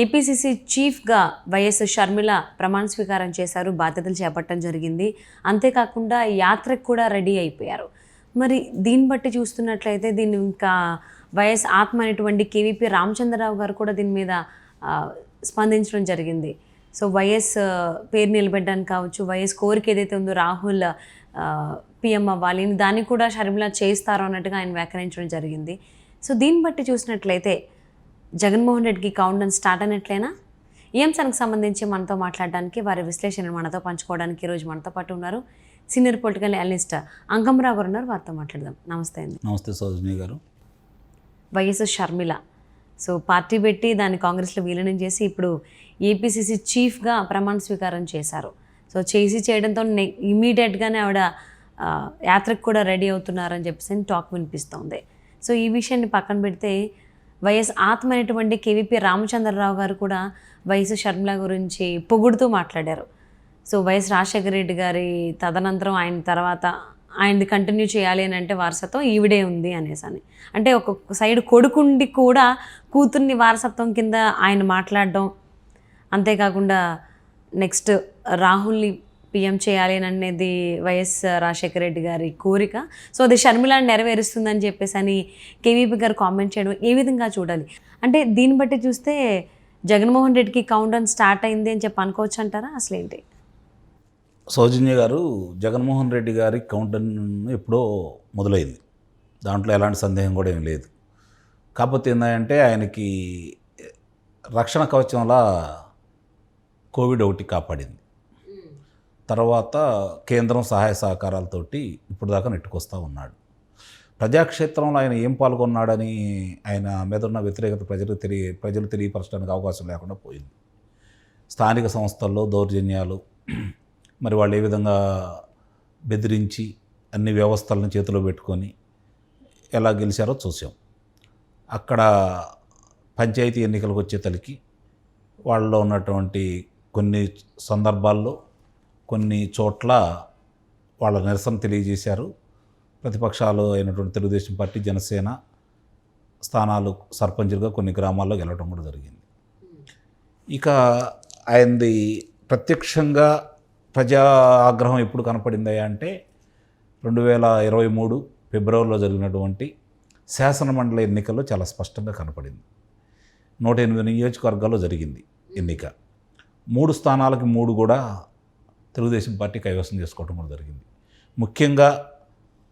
APCC చీఫ్గా YS Sharmila ప్రమాణ స్వీకారం చేశారు, బాధ్యతలు చేపట్టడం జరిగింది. అంతేకాకుండా యాత్రకు కూడా రెడీ అయిపోయారు. మరి దీన్ని బట్టి చూస్తున్నట్లయితే దీన్ని ఇంకా వైఎస్ ఆత్మ అనేటువంటి కేవీపీ రామచంద్రరావు గారు కూడా దీని మీద స్పందించడం జరిగింది. సో వైఎస్ పేరు నిలబెట్టడానికి కావచ్చు, వైఎస్ కోరిక ఏదైతే ఉందో రాహుల్ పిఎం అవ్వాలి, దాన్ని కూడా షర్మిల చేస్తారు అన్నట్టుగా ఆయన వ్యాఖ్యానించడం జరిగింది. సో దీన్ని బట్టి చూసినట్లయితే జగన్మోహన్ రెడ్డికి కౌంట్ డౌన్ స్టార్ట్ అయినట్లేనా? ఈ అంశానికి సంబంధించి మనతో మాట్లాడడానికి, వారి విశ్లేషణ మనతో పంచుకోవడానికి ఈరోజు మనతో పాటు ఉన్నారు సీనియర్ పొలిటికల్ అనలిస్ట్ అంకమరావు గారు ఉన్నారు. వారితో మాట్లాడదాం. నమస్తే అండి. నమస్తే సౌజన్య గారు. వైఎస్ షర్మిల సో పార్టీ పెట్టి దాన్ని కాంగ్రెస్లో విలీనం చేసి ఇప్పుడు ఏపీసీసీ చీఫ్గా ప్రమాణ స్వీకారం చేశారు. సో చేయడంతో ఇమీడియట్గానే ఆవిడ యాత్రకు కూడా రెడీ అవుతున్నారని చెప్పేసి టాక్ వినిపిస్తోంది. సో ఈ విషయాన్ని పక్కన పెడితే వైఎస్ ఆత్మ అనేటువంటి కేవీపీ రామచంద్రరావు గారు కూడా వైఎస్ షర్మిల గురించి పొగుడుతూ మాట్లాడారు. సో వైఎస్ రాజశేఖర రెడ్డి గారి తదనంతరం ఆయన తర్వాత ఆయనది కంటిన్యూ చేయాలి అని అంటే వారసత్వం ఈవిడే ఉంది అనేసి అంటే ఒక్కొక్క సైడ్ కొడుకుండి కూడా కూతుర్ని వారసత్వం కింద ఆయన మాట్లాడడం, అంతేకాకుండా నెక్స్ట్ రాహుల్ని పిఎం చేయాలి అని అనేది వైఎస్ రాజశేఖర రెడ్డి గారి కోరిక. సో అది షర్మిల నెరవేరుస్తుందని చెప్పేసి అని కేవీపీ గారు కామెంట్ చేయడం ఏ విధంగా చూడాలి? అంటే దీన్ని బట్టి చూస్తే జగన్మోహన్ రెడ్డికి కౌంట్ డౌన్ స్టార్ట్ అయింది అని చెప్పి అనుకోవచ్చు అంటారా? అసలు ఏంటి సౌజన్య గారు, జగన్మోహన్ రెడ్డి గారి కౌంట్ డౌన్ ఎప్పుడో మొదలైంది, దాంట్లో ఎలాంటి సందేహం కూడా ఏం లేదు. కాకపోతే ఏంటంటే ఆయనకి రక్షణ కవచంలా కోవిడ్ ఒకటి కాపాడింది. తర్వాత కేంద్రం సహాయ సహకారాలతోటి ఇప్పుడు దాకా నెట్టుకొస్తూ ఉన్నాడు. ప్రజాక్షేత్రంలో ఆయన ఏం పాల్గొన్నాడని ఆయన మీద ఉన్న వ్యతిరేకత ప్రజలు తెలియపరచడానికి అవకాశం లేకుండా పోయింది. స్థానిక సంస్థల్లో దౌర్జన్యాలు, మరి వాళ్ళు ఏ విధంగా బెదిరించి అన్ని వ్యవస్థలను చేతిలో పెట్టుకొని ఎలా గెలిచారో చూసాం. అక్కడ పంచాయతీ ఎన్నికలకు వచ్చేతలికి వాళ్ళలో ఉన్నటువంటి కొన్ని సందర్భాల్లో కొన్ని చోట్ల వాళ్ళ నిరసన తెలియజేశారు. ప్రతిపక్షాలు అయినటువంటి తెలుగుదేశం పార్టీ, జనసేన స్థానాలు సర్పంచులుగా కొన్ని గ్రామాల్లో గెలవడం కూడా జరిగింది. ఇక ఆయనది ప్రత్యక్షంగా ప్రజా ఆగ్రహం ఎప్పుడు కనపడింది అంటే 2023 ఫిబ్రవరిలో జరిగినటువంటి శాసనమండలి ఎన్నికల్లో చాలా స్పష్టంగా కనపడింది. 108 నియోజకవర్గాల్లో జరిగింది ఎన్నిక. 3 స్థానాలకి 3 కూడా తెలుగుదేశం పార్టీ కైవసం చేసుకోవడం కూడా జరిగింది. ముఖ్యంగా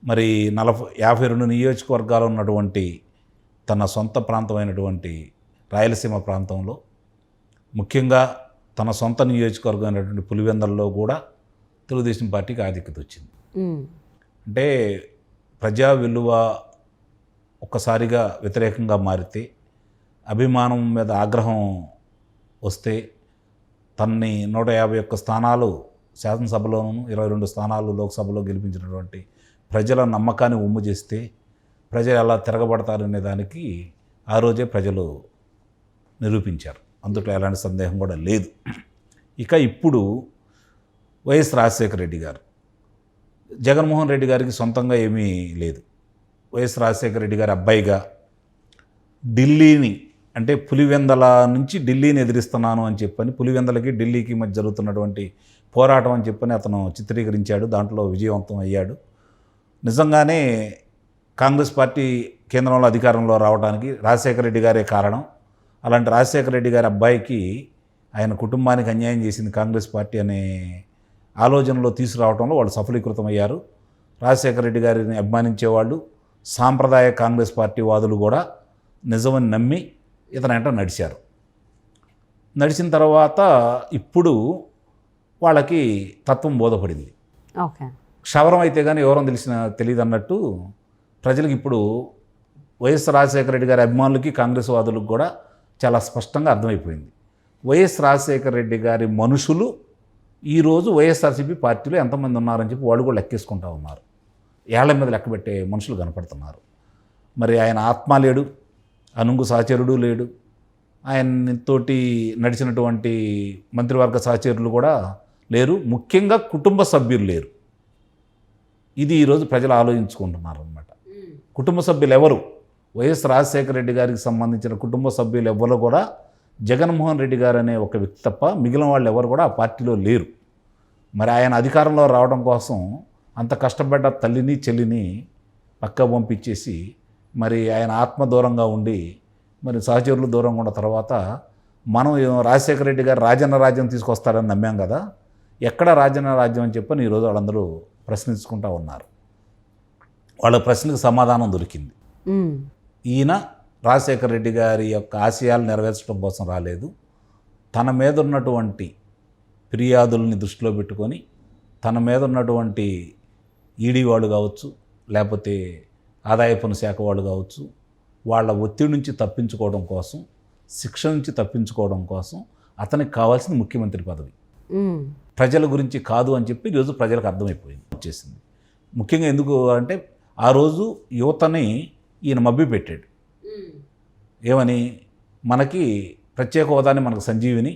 మరి 52 నియోజకవర్గాలు ఉన్నటువంటి తన సొంత ప్రాంతమైనటువంటి రాయలసీమ ప్రాంతంలో, ముఖ్యంగా తన సొంత నియోజకవర్గం అయినటువంటి పులివెందల్లో కూడా తెలుగుదేశం పార్టీకి ఆధిక్యత వచ్చింది. అంటే ప్రజా విలువ ఒక్కసారిగా వ్యతిరేకంగా మారితే, అభిమానం మీద ఆగ్రహం వస్తే, తన్ని 151 స్థానాలు శాసనసభలోనూ 22 స్థానాలు లోక్సభలో గెలిపించినటువంటి ప్రజల నమ్మకాన్ని ఉమ్ము చేస్తే ప్రజలు ఎలా తిరగబడతారనే దానికి ఆ రోజే ప్రజలు నిరూపించారు. అందులో ఎలాంటి సందేహం కూడా లేదు. ఇక ఇప్పుడు వైఎస్ రాజశేఖర రెడ్డి గారు, జగన్మోహన్ రెడ్డి గారికి సొంతంగా ఏమీ లేదు. వైఎస్ రాజశేఖర రెడ్డి గారి అబ్బాయిగా ఢిల్లీని, అంటే పులివెందల నుంచి ఢిల్లీని ఎదిరిస్తున్నాను అని చెప్పని, పులివెందలకి ఢిల్లీకి మధ్య జరుగుతున్నటువంటి పోరాటం అని చెప్పని అతను చిత్రీకరించాడు. దాంట్లో విజయవంతం అయ్యాడు. నిజంగానే కాంగ్రెస్ పార్టీ కేంద్రంలో అధికారంలో రావడానికి రాజశేఖర రెడ్డి గారే కారణం. అలాంటి రాజశేఖర రెడ్డి గారి అబ్బాయికి ఆయన కుటుంబానికి అన్యాయం చేసింది కాంగ్రెస్ పార్టీ అనే ఆలోచనలో తీసుకురావడంలో వాళ్ళు సఫలీకృతమయ్యారు. రాజశేఖర రెడ్డి గారిని అభిమానించేవాళ్ళు, సాంప్రదాయ కాంగ్రెస్ పార్టీ వాదులు కూడా నిజమని నమ్మి ఇతనంట నడిచారు. నడిచిన తర్వాత ఇప్పుడు వాళ్ళకి తత్వం బోధపడింది. క్షవరం అయితే కానీ ఎవరో తెలియదు అన్నట్టు ప్రజలకు ఇప్పుడు వైఎస్ రాజశేఖర రెడ్డి గారి అభిమానులకి, కాంగ్రెస్ వాదులకు కూడా చాలా స్పష్టంగా అర్థమైపోయింది. వైఎస్ రాజశేఖర రెడ్డి గారి మనుషులు ఈరోజు వైఎస్ఆర్సీపీ పార్టీలో ఎంతమంది ఉన్నారని చెప్పి వాళ్ళు కూడా లెక్కేసుకుంటూ ఉన్నారు. ఏళ్ల మీద లెక్క పెట్టే మనుషులు కనపడుతున్నారు. మరి ఆయన ఆత్మ లేడు, అనుంగు సహచరుడు లేడు, ఆయనతోటి నడిచినటువంటి మంత్రివర్గ సహచరులు కూడా లేరు, ముఖ్యంగా కుటుంబ సభ్యులు లేరు. ఇది ఈరోజు ప్రజలు ఆలోచించుకుంటున్నారు అన్నమాట. కుటుంబ సభ్యులు ఎవరు? వైఎస్ రాజశేఖర రెడ్డి గారికి సంబంధించిన కుటుంబ సభ్యులు ఎవ్వరు కూడా జగన్మోహన్ రెడ్డి గారు అనే ఒక వ్యక్తి తప్ప మిగిలిన వాళ్ళు ఎవరు కూడా ఆ పార్టీలో లేరు. మరి ఆయన అధికారంలో రావడం కోసం అంత కష్టపడ్డ తల్లిని చెల్లిని పక్క పంపించేసి మరి ఆయన ఆత్మ దూరంగా ఉండి మరి సహచరులు దూరంగా ఉన్న తర్వాత మనం రాజశేఖర రెడ్డి గారు రాజన్న రాజ్యం తీసుకొస్తారని నమ్మాం కదా, ఎక్కడ రాజన్న రాజ్యం అని చెప్పని ఈరోజు వాళ్ళందరూ ప్రశ్నించుకుంటూ ఉన్నారు. వాళ్ళ ప్రశ్నకు సమాధానం దొరికింది. ఈయన రాజశేఖర రెడ్డి గారి యొక్క ఆశయాలు నెరవేర్చడం కోసం రాలేదు. తన మీద ఉన్నటువంటి ఫిర్యాదుల్ని దృష్టిలో పెట్టుకొని తన మీద ఉన్నటువంటి ఈడీ వాళ్ళు కావచ్చు, లేకపోతే ఆదాయ పన్ను శాఖ వాళ్ళు కావచ్చు, వాళ్ళ ఒత్తిడి నుంచి తప్పించుకోవడం కోసం, శిక్ష నుంచి తప్పించుకోవడం కోసం అతనికి కావాల్సిన ముఖ్యమంత్రి పదవి ప్రజల గురించి కాదు అని చెప్పి ఈరోజు ప్రజలకు అర్థమైపోయింది వచ్చేసింది. ముఖ్యంగా ఎందుకు అంటే ఆ రోజు యువతని ఈయన మభ్య పెట్టాడు. ఏమని, మనకి ప్రత్యేక హోదాని మనకు సంజీవిని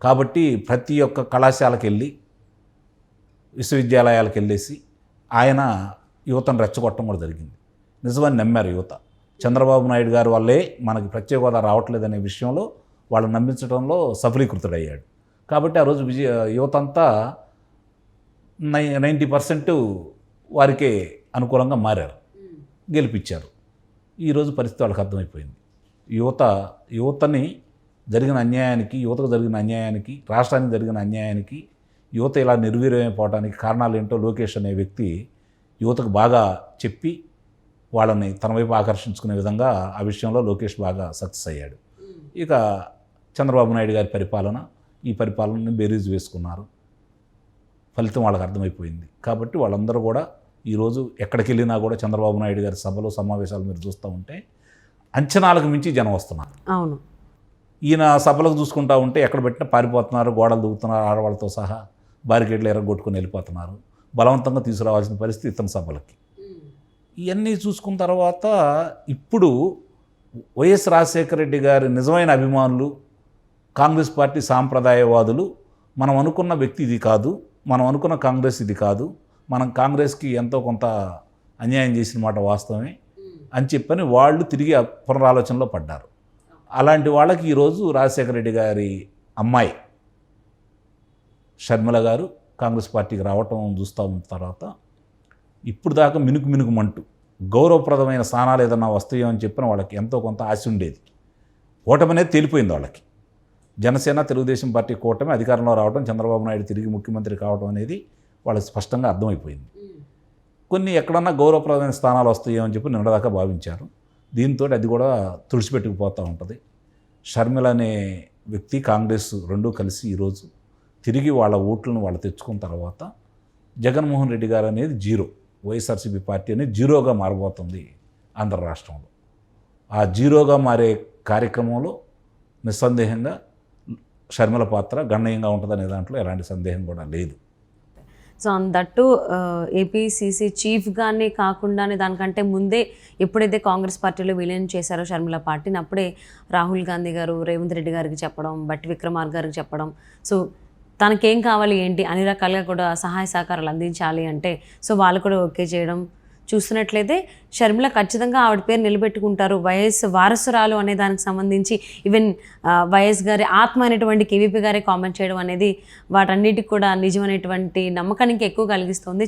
కాబట్టి ప్రతి ఒక్క కళాశాలకు వెళ్ళి విశ్వవిద్యాలయాలకు వెళ్ళేసి ఆయన యువతను రెచ్చగొట్టడం కూడా జరిగింది. నిజమని నమ్మారు యువత. చంద్రబాబు నాయుడు గారి వల్లే మనకి ప్రత్యేక హోదా రావట్లేదనే విషయంలో వాళ్ళు నమ్మించడంలో సఫలీకృతుడయ్యాడు. కాబట్టి ఆ రోజు యువత అంతా 90% వారికే అనుకూలంగా మారారు, గెలిపించారు. ఈరోజు పరిస్థితి వాళ్ళకి అర్థమైపోయింది. యువతని జరిగిన అన్యాయానికి, యువతకు జరిగిన అన్యాయానికి, రాష్ట్రానికి జరిగిన అన్యాయానికి, యువత ఇలా నిర్వీర్యమైపోవడానికి కారణాలు ఏంటో లోకేష్ అనే వ్యక్తి యువతకు బాగా చెప్పి వాళ్ళని తన వైపు ఆకర్షించుకునే విధంగా ఆ విషయంలో లోకేష్ బాగా సక్సెస్ అయ్యాడు. ఇక చంద్రబాబు నాయుడు గారి ఈ పరిపాలనని బేరీజు వేసుకున్నారు. ఫలితం వాళ్ళకి అర్థమైపోయింది. కాబట్టి వాళ్ళందరూ కూడా ఈరోజు ఎక్కడికి వెళ్ళినా కూడా చంద్రబాబు నాయుడు గారి సభలు సమావేశాలు మీరు చూస్తూ ఉంటే అంచనాలకు మించి జనం వస్తున్నారు. అవును. ఈయన సభలకు చూసుకుంటూ ఉంటే ఎక్కడ పెట్టినా పారిపోతున్నారు, గోడలు దూకుతున్నారు, ఆడవాళ్ళతో సహా బారికేడ్లు ఎరగొట్టుకుని వెళ్ళిపోతున్నారు. బలవంతంగా తీసుకురావాల్సిన పరిస్థితి ఇతని సభలకి. ఇవన్నీ చూసుకున్న తర్వాత ఇప్పుడు వైఎస్ రాజశేఖర రెడ్డి గారి నిజమైన అభిమానులు, కాంగ్రెస్ పార్టీ సాంప్రదాయవాదులు మనం అనుకున్న వ్యక్తి ఇది కాదు, మనం అనుకున్న కాంగ్రెస్ ఇది కాదు, మనం కాంగ్రెస్కి ఎంతో కొంత అన్యాయం చేసిన మాట వాస్తవమే అని చెప్పని వాళ్ళు తిరిగి పునరాలోచనలో పడ్డారు. అలాంటి వాళ్ళకి ఈరోజు రాజశేఖర రెడ్డి గారి అమ్మాయి షర్మిల గారు కాంగ్రెస్ పార్టీకి రావటం చూస్తూ ఉన్న తర్వాత ఇప్పుడు దాకా మినుకుమంటూ గౌరవప్రదమైన స్థానాలు ఏదన్నా వస్తాయో అని చెప్పిన వాళ్ళకి ఎంతో కొంత ఆశ ఉండేది. ఓటమి అనేది తేలిపోయింది వాళ్ళకి. జనసేన తెలుగుదేశం పార్టీ కూటమి అధికారంలో రావడం, చంద్రబాబు నాయుడు తిరిగి ముఖ్యమంత్రి కావడం అనేది వాళ్ళకి స్పష్టంగా అర్థమైపోయింది. కొన్ని ఎక్కడన్నా గౌరవప్రదమైన స్థానాలు వస్తాయో అని చెప్పి నిన్నదాకా భావించారు. దీంతో అది కూడా తుడిచిపెట్టుకుపోతూ ఉంటుంది. షర్మిల అనే వ్యక్తి, కాంగ్రెస్ రెండూ కలిసి ఈరోజు తిరిగి వాళ్ళ ఓట్లను వాళ్ళు తెచ్చుకున్న తర్వాత జగన్మోహన్ రెడ్డి గారు అనేది జీరో, వైఎస్ఆర్సీపీ పార్టీ అనేది జీరోగా మారబోతుంది ఆంధ్ర రాష్ట్రంలో. ఆ జీరోగా మారే కార్యక్రమంలో నిస్సందేహంగా షర్మిల పాత్ర గణనీయంగా ఉంటుందనే దాంట్లో ఎలాంటి సందేహం కూడా లేదు. సో దట్టు ఏపీసీసీ చీఫ్గానే కాకుండానే దానికంటే ముందే ఎప్పుడైతే కాంగ్రెస్ పార్టీలో విలీనం చేశారో షర్మిల పార్టీని, అప్పుడే రాహుల్ గాంధీ గారు రేవంత్ రెడ్డి గారికి చెప్పడం, బట్టి విక్రమార్క గారికి చెప్పడం, సో తనకేం కావాలి ఏంటి అన్ని రకాలుగా కూడా సహాయ సహకారాలు అందించాలి అంటే సో వాళ్ళు కూడా ఓకే చేయడం చూస్తున్నట్లయితే షర్మిల ఖచ్చితంగా ఆవిడ పేరు నిలబెట్టుకుంటారు. వైఎస్ వారసురాలు అనే దానికి సంబంధించి ఈవెన్ వైఎస్ గారి ఆత్మ అనేటువంటి కేవీపీ గారే కామెంట్ చేయడం అనేది వాటన్నిటికి కూడా నిజమైనటువంటి నమ్మకానికి ఎక్కువ కలిగిస్తుంది.